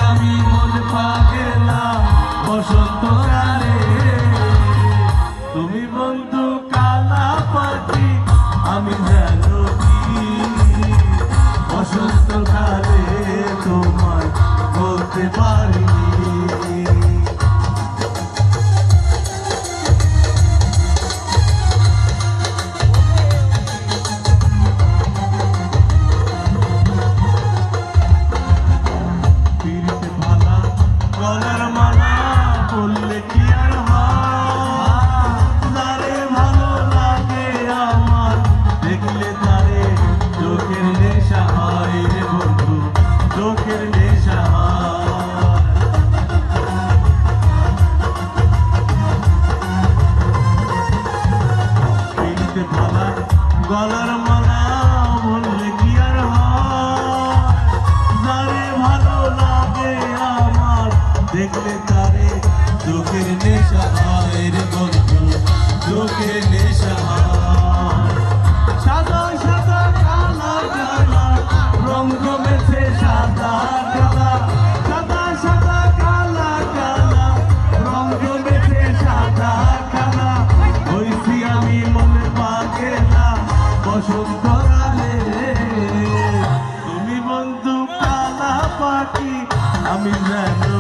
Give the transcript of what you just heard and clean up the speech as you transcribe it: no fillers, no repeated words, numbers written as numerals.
আমি মন পাগেলা বসন্ত কালে তুমি বন্ধু কালা পাখি আমি যেন কি বসন্ত কালে তোমায় বলতে পারিনি গলার মালা বললে কি আর তারে ভালো লাগে আমার দেখলে তারে চোখের নেশা হয় রে বন্ধু চোখের নেশা হয় ভালা গলার মালা বললে কি আর তারে ভালো লাগে আমার দেখলে তারে চোখের নেশা হয় রে বন্ধু চোখের নেশা হয় সাদা সাদা কালা কালা রং জমেছে সাদা কালা সাদা সাদা কালা কালা রং জমেছে সাদা কালা হইছি আমি মনে পাগেলা বসন্ত কালে তুমি বন্ধু কালা পাখি আমি যেন